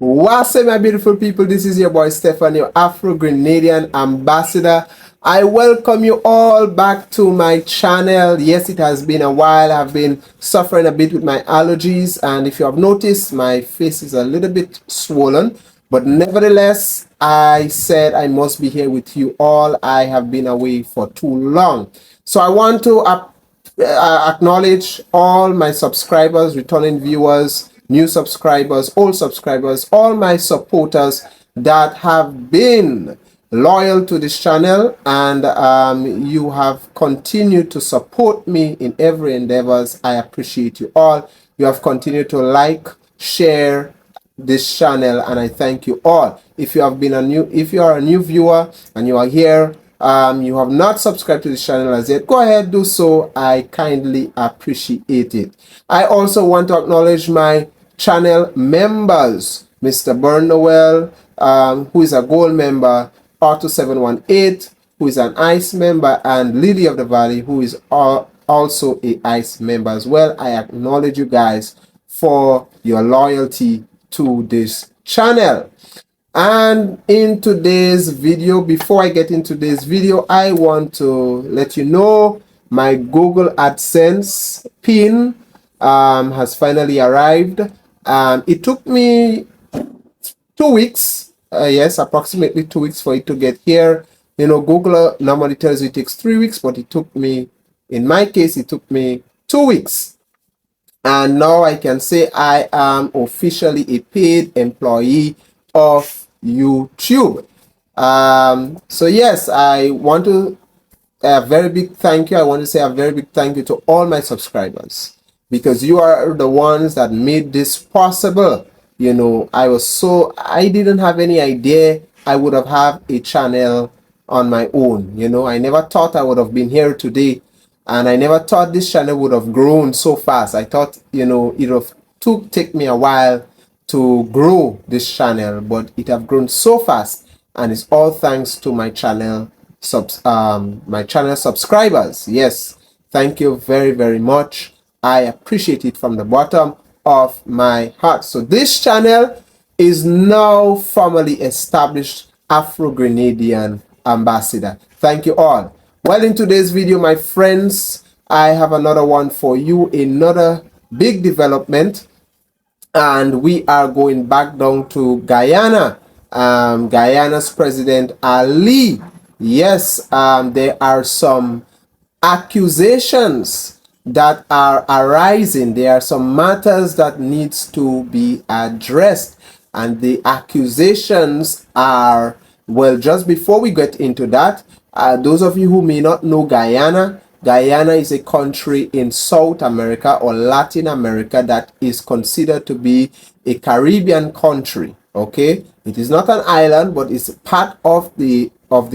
What's up, my beautiful people? This is your boy Stefan, your Afro-Grenadian ambassador. I welcome you all back to my channel. Yes, it has been a while. I've been suffering a bit with my allergies, and if you have noticed, my face is a little bit swollen. But nevertheless, I said I must be here with you all. I have been away for too long. So I want to acknowledge all my subscribers, returning viewers, new subscribers, old subscribers, all my supporters that have been loyal to this channel, and you have continued to support me in every endeavors. I appreciate you all. You have continued to like, share this channel, and I thank you all. If you are a new viewer and you are here, you have not subscribed to this channel as yet, go ahead, do so. I kindly appreciate it. I also want to acknowledge my channel members, Mr. Burnowell, who is a gold member, Auto718, who is an ICE member, and Lily of the Valley, who is also a ICE member as well. I acknowledge you guys for your loyalty to this channel. And in today's video, before I get into this video, I want to let you know my Google AdSense pin has finally arrived. It took me 2 weeks, yes, approximately 2 weeks for it to get here. You know, Google normally tells you it takes 3 weeks, but it took me, in my case, it took me 2 weeks. And now I can say I am officially a paid employee of YouTube. So yes, I want to a very big thank you. I want to say a very big thank you to all my subscribers, because you are the ones that made this possible. You know, I didn't have any idea I would have had a channel on my own. You know, I never thought I would have been here today, and I never thought this channel would have grown so fast. I thought, you know, it would have take me a while to grow this channel, but it have grown so fast, and it's all thanks to my channel subscribers. Yes, thank you very, very much. I appreciate it from the bottom of my heart. So this channel is now formally established Afro-Grenadian ambassador. Thank you all. Well, in today's video, my friends, I have another one for you, another big development, and we are going back down to Guyana. Guyana's President Ali. Yes, there are some accusations that are arising. There are some matters that needs to be addressed, and the accusations are, well, just before we get into that, those of you who may not know Guyana, Guyana is a country in South America or Latin America that is considered to be a Caribbean country. Okay, it is not an island, but it's part of the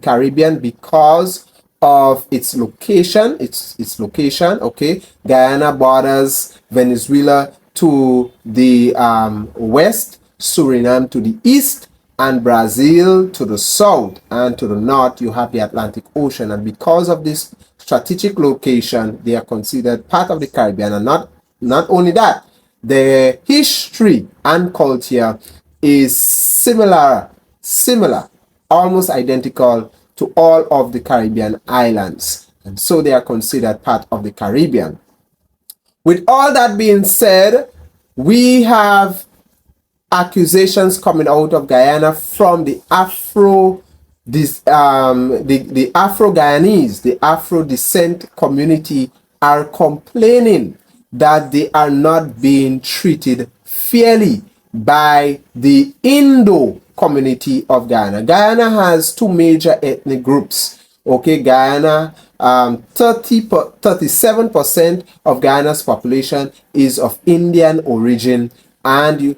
Caribbean because of its location. Its location. Okay, Guyana borders Venezuela to the west, Suriname to the east, and Brazil to the south, and to the north you have the Atlantic Ocean. And because of this strategic location, they are considered part of the Caribbean. And not only that, their history and culture is similar, almost identical to all of the Caribbean islands, and so they are considered part of the Caribbean. With all that being said, we have accusations coming out of Guyana from the the Afro-Guyanese, the Afro descent community, are complaining that they are not being treated fairly by the Indo community of Guyana. Guyana has two major ethnic groups. Okay, Guyana, 37% of Guyana's population is of Indian origin, and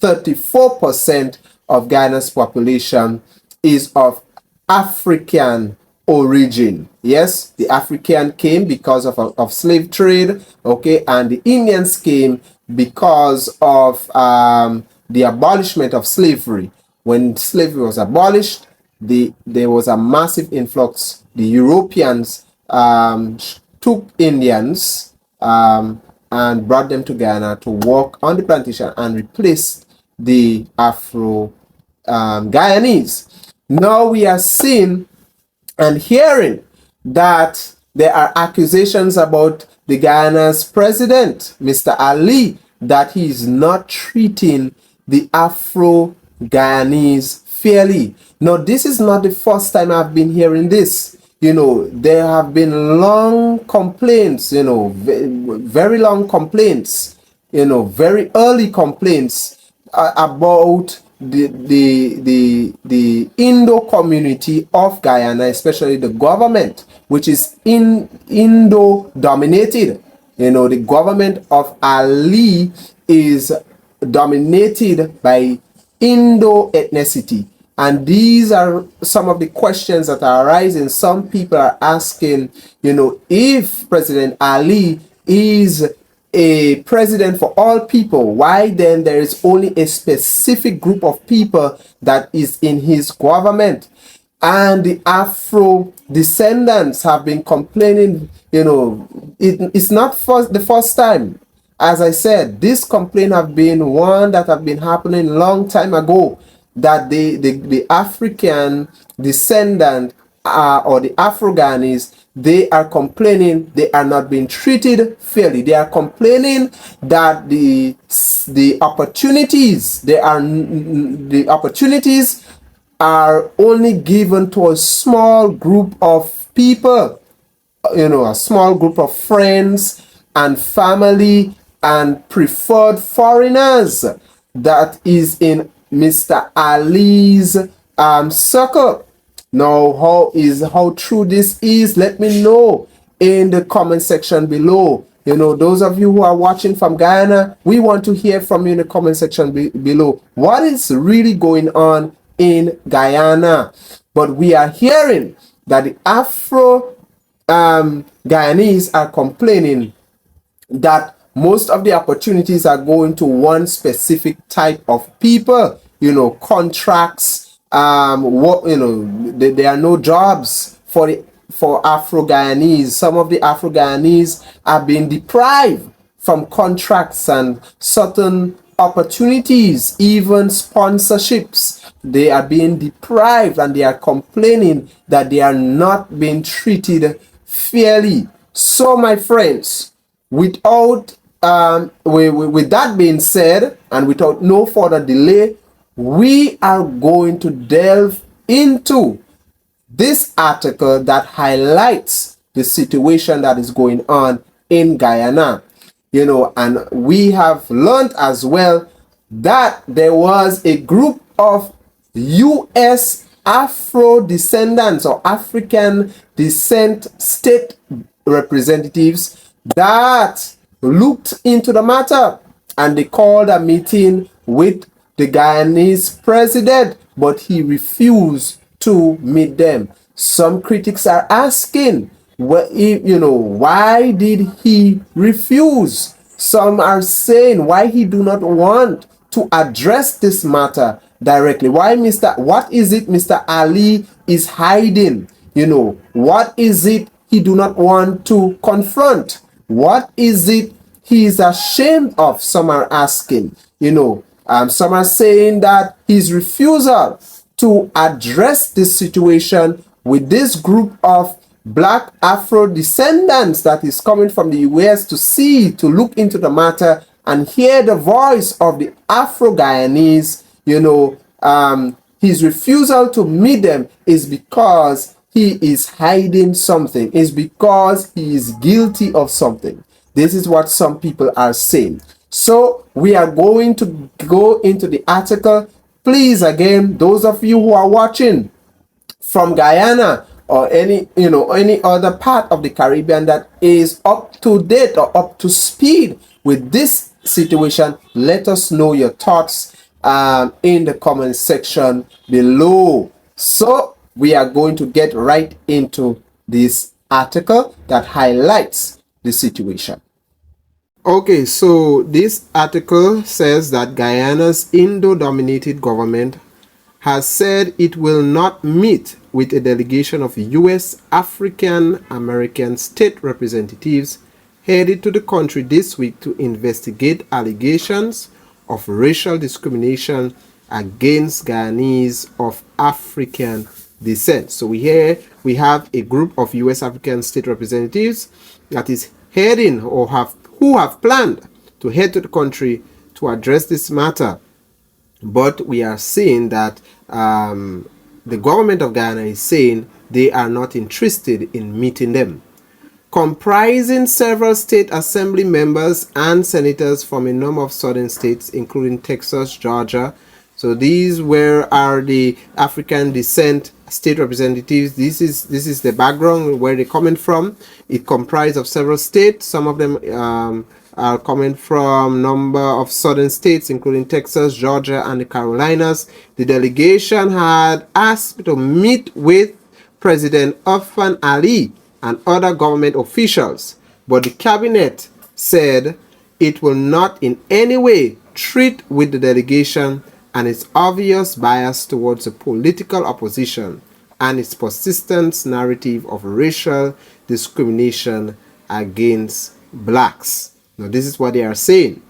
34% of Guyana's population is of African origin. Yes, the African came because of slave trade, okay, and the Indians came because of the abolishment of slavery. When slavery was abolished, there was a massive influx. The Europeans took Indians and brought them to Guyana to work on the plantation and replaced the Afro-Guyanese. Now we are seeing and hearing that there are accusations about the Guyana's president, Mr. Ali, that he is not treating the Afro-Guyanese fairly. Now, this is not the first time I've been hearing this. There have been long complaints, very long complaints, very early complaints about the Indo community of Guyana, especially the government, which is Indo dominated. The government of Ali is dominated by Indo ethnicity. And these are some of the questions that are arising. Some people are asking, if President Ali is a president for all people, why then there is only a specific group of people that is in his government? And the Afro descendants have been complaining, it's not the first time. As I said, this complaint have been one that have been happening long time ago, that the African descendant or the Afro-Guyanese, they are complaining they are not being treated fairly. They are complaining that the opportunities are only given to a small group of people, a small group of friends and family and preferred foreigners that is in Mr. Ali's circle. Now, how true this is, let me know in the comment section below. Those of you who are watching from Guyana, we want to hear from you in the comment section below. What is really going on in Guyana? But we are hearing that the Afro Guyanese are complaining that most of the opportunities are going to one specific type of people, contracts. There are no jobs for Afro-Guyanese. Some of the Afro-Guyanese are being deprived from contracts and certain opportunities, even sponsorships. They are being deprived and they are complaining that they are not being treated fairly. So, my friends, with that being said, and without no further delay, we are going to delve into this article that highlights the situation that is going on in Guyana. And we have learned as well that there was a group of U.S. Afro descendants or African descent state representatives that looked into the matter, and they called a meeting with the Guyanese president, but he refused to meet them. Some critics are asking, why did he refuse? Some are saying why he do not want to address this matter directly. What is it Mr. Ali is hiding? What is it he do not want to confront? What is it he is ashamed of? Some are asking, some are saying that his refusal to address this situation with this group of black Afro descendants that is coming from the US to look into the matter and hear the voice of the Afro-Guyanese, his refusal to meet them is because he is hiding something, is because he is guilty of something. This is what some people are saying. So we are going to go into the article. Please, again, those of you who are watching from Guyana or any other part of the Caribbean that is up to date or up to speed with this situation, let us know your thoughts in the comment section below. So we are going to get right into this article that highlights the situation. Okay, so this article says that Guyana's Indo-dominated government has said it will not meet with a delegation of U.S. African American state representatives headed to the country this week to investigate allegations of racial discrimination against Guyanese of African descent. So we have a group of U.S. African state representatives that is heading or who have planned to head to the country to address this matter. But we are seeing that the government of Guyana is saying they are not interested in meeting them. Comprising several state assembly members and senators from a number of southern states, including Texas, Georgia. So these are the African descent state representatives. This is the background where they're coming from. It comprised of several states. Some of them are coming from number of southern states, including Texas, Georgia, and the Carolinas. The delegation had asked to meet with President Irfaan Ali and other government officials, but the cabinet said it will not in any way treat with the delegation and its obvious bias towards the political opposition and its persistent narrative of racial discrimination against blacks. Now, this is what they are saying.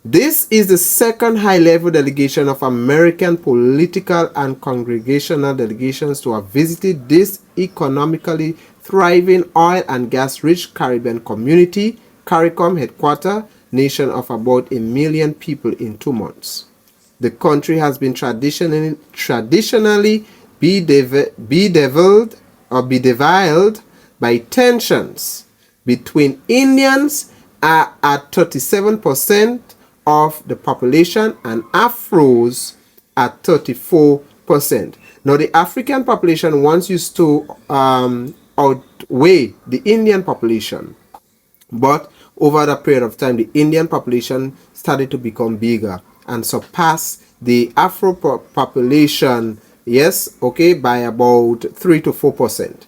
This is the second high-level delegation of American political and congregational delegations to have visited this economically thriving oil and gas-rich Caribbean community, CARICOM headquarter, nation of about 1 million people in 2 months. The country has been traditionally bedeviled by tensions between Indians at 37% of the population and Afros at 34%. Now, the African population once used to outweigh the Indian population, but over that period of time, the Indian population started to become bigger and surpass the Afro population, yes, okay, by about 3 to 4%.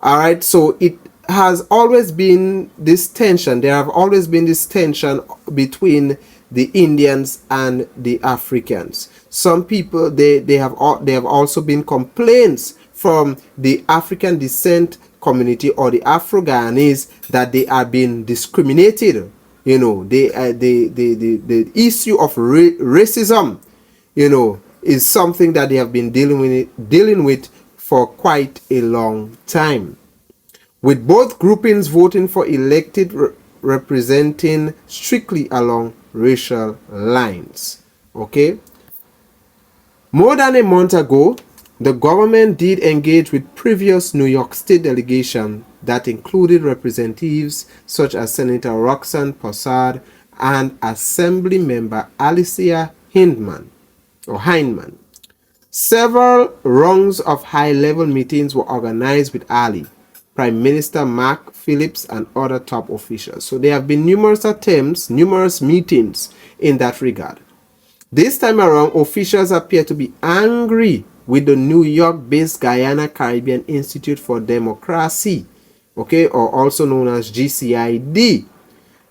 All right, so it has always been this tension. There have always been this tension between the Indians and the Africans. Some people they have also been complaints from the African descent community or the Afro-Guyanese that they are being discriminated. You know, the issue of racism, you know, is something that they have been dealing with for quite a long time, with both groupings voting for elected representing strictly along racial lines. Okay. More than a month ago, the government did engage with previous New York State delegation that included representatives such as Senator Roxanne Possard and Assembly Member Alicia Hindman. Several rounds of high-level meetings were organized with Ali, Prime Minister Mark Phillips, and other top officials. So there have been numerous attempts, numerous meetings in that regard. This time around, officials appear to be angry with the New York-based Guyana Caribbean Institute for Democracy, okay, or also known as GCID,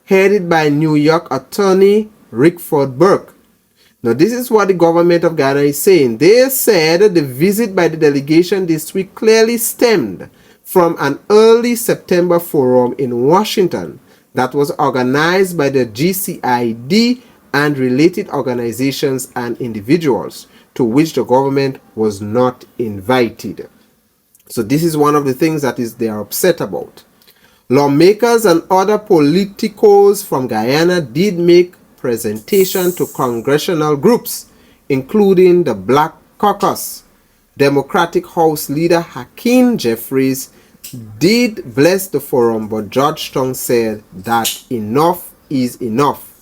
headed by New York attorney Rickford Burke. Now, this is what the government of Guyana is saying. They said the visit by the delegation this week clearly stemmed from an early September forum in Washington that was organized by the GCID and related organizations and individuals, to which the government was not invited. So this is one of the things that they are upset about. Lawmakers and other politicos from Guyana did make presentation to congressional groups, including the Black Caucus. Democratic House leader Hakeem Jeffries did bless the forum, but George Strong said that enough is enough.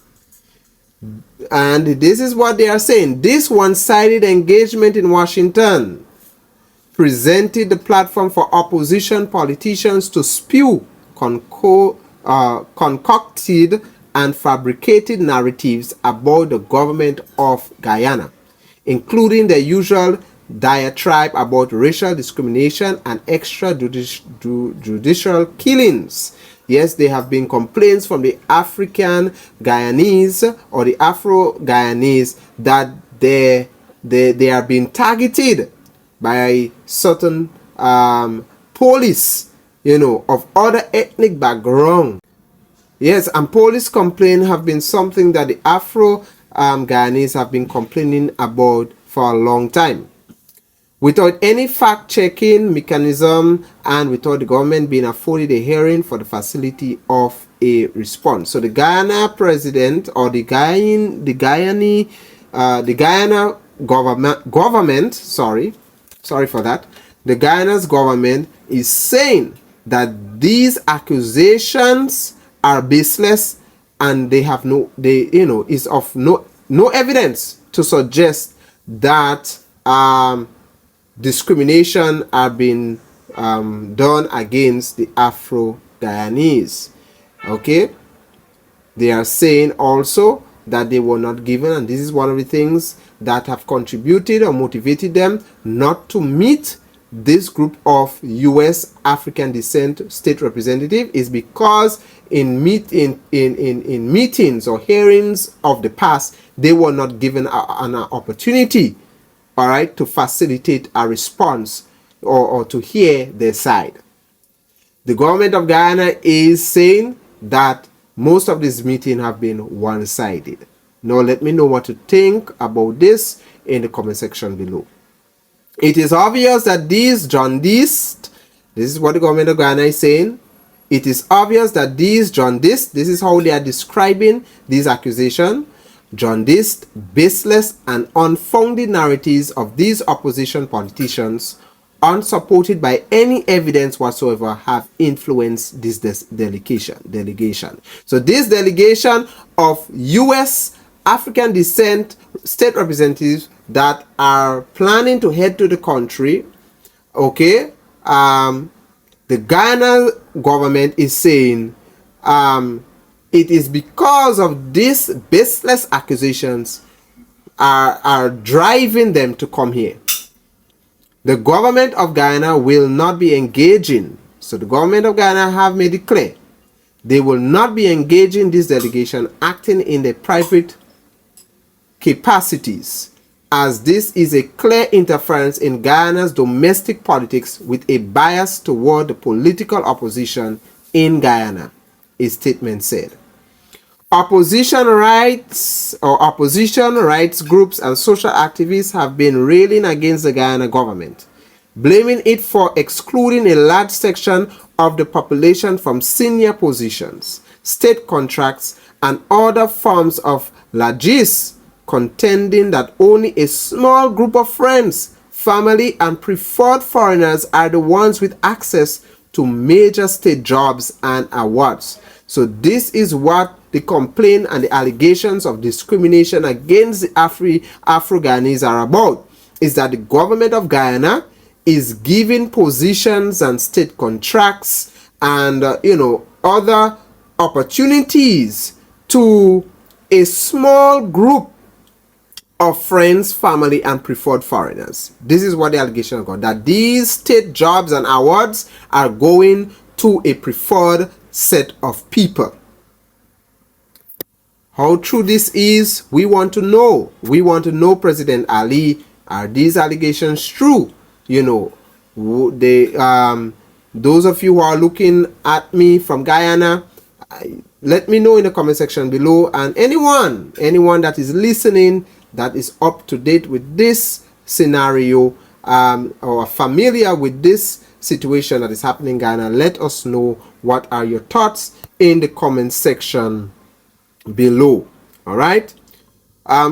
And this is what they are saying. This one-sided engagement in Washington presented the platform for opposition politicians to spew concocted and fabricated narratives about the government of Guyana, including the usual diatribe about racial discrimination and extrajudicial killings. Yes, there have been complaints from the African Guyanese or the Afro-Guyanese that they are being targeted by certain police, you know, of other ethnic background, Yes, and police complaint have been something that the Afro Guyanese have been complaining about for a long time. Without any fact-checking mechanism and without the government being afforded a hearing for the facility of a response. So the Guyana president or the Guyana government, sorry for that, the Guyana's government is saying that these accusations are baseless and they have is of no evidence to suggest that discrimination are being done against the Afro Guyanese. Okay, they are saying also that they were not given, and this is one of the things that have contributed or motivated them not to meet this group of U.S. African descent state representative, is because in meetings or hearings of the past, they were not given an opportunity, all right, to facilitate a response or to hear their side. The government of Guyana is saying that most of these meetings have been one-sided. Now let me know what you think about this in the comment section below. It is obvious that these jaundiced, this is what the government of Guyana is saying, it is obvious that these jaundiced, this is how they are describing these accusations, jaundiced, baseless and unfounded narratives of these opposition politicians, unsupported by any evidence whatsoever, have influenced this delegation. So this delegation of U.S. African descent state representatives that are planning to head to the country, okay, the Guyana government is saying it is because of these baseless accusations are driving them to come here. The government of Guyana will not be engaging. So the government of Guyana have made it clear they will not be engaging this delegation acting in their private capacities, as this is a clear interference in Guyana's domestic politics with a bias toward the political opposition in Guyana, a statement said. Opposition rights groups and social activists have been railing against the Guyana government, blaming it for excluding a large section of the population from senior positions, state contracts, and other forms of largesse, contending that only a small group of friends, family, and preferred foreigners are the ones with access to major state jobs and awards. So this is what the complaint and the allegations of discrimination against the Afro-Guyanese are about, is that the government of Guyana is giving positions and state contracts and other opportunities to a small group of friends, family, and preferred foreigners. This is what the allegation got, that these state jobs and awards are going to a preferred set of people. How true this is, we want to know. We want to know, President Ali, are these allegations true? Those of you who are looking at me from Guyana, let me know in the comment section below. And anyone that is listening that is up to date with this scenario or familiar with this situation that is happening in Guyana, let us know what are your thoughts in the comment section below. All right.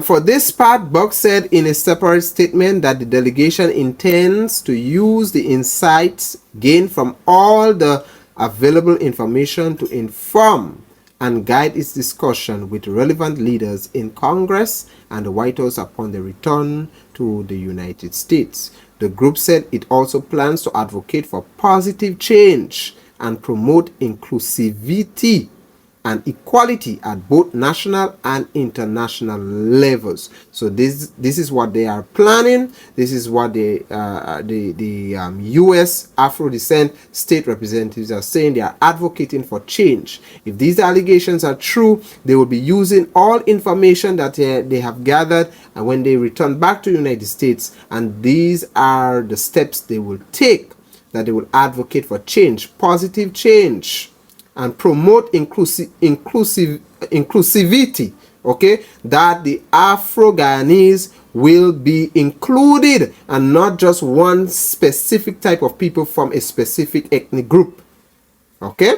For this part, Buck said in a separate statement that the delegation intends to use the insights gained from all the available information to inform and guide its discussion with relevant leaders in Congress and the White House upon the return to the United States. The group said it also plans to advocate for positive change and promote inclusivity and equality at both national and international levels. So this is what they are planning. This is what the U.S. Afro descent state representatives are saying. They are advocating for change. If these allegations are true, they will be using all information that they have gathered, and when they return back to the United States, and these are the steps they will take, that they will advocate for change, positive change. and promote inclusivity, okay, that the Afro-Guyanese will be included and not just one specific type of people from a specific ethnic group. Okay?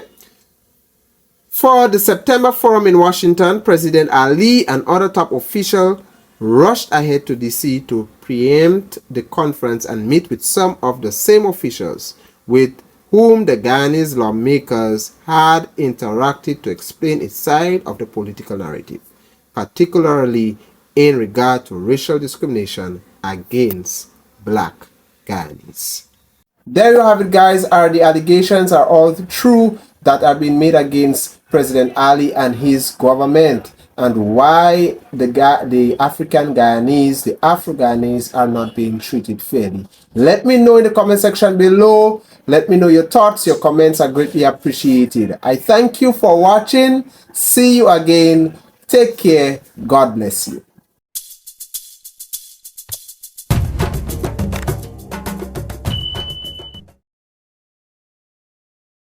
For the September forum in Washington, President Ali and other top officials rushed ahead to DC to preempt the conference and meet with some of the same officials with whom the Guyanese lawmakers had interacted to explain its side of the political narrative, particularly in regard to racial discrimination against black Guyanese. There you have it, guys. The allegations are all true that are being made against President Ali and his government, and why the African Guyanese, the Afro-Guyanese, are not being treated fairly. Let me know in the comment section below. Let me know your thoughts. Your comments are greatly appreciated. I thank you for watching. See you again. Take care. God bless you.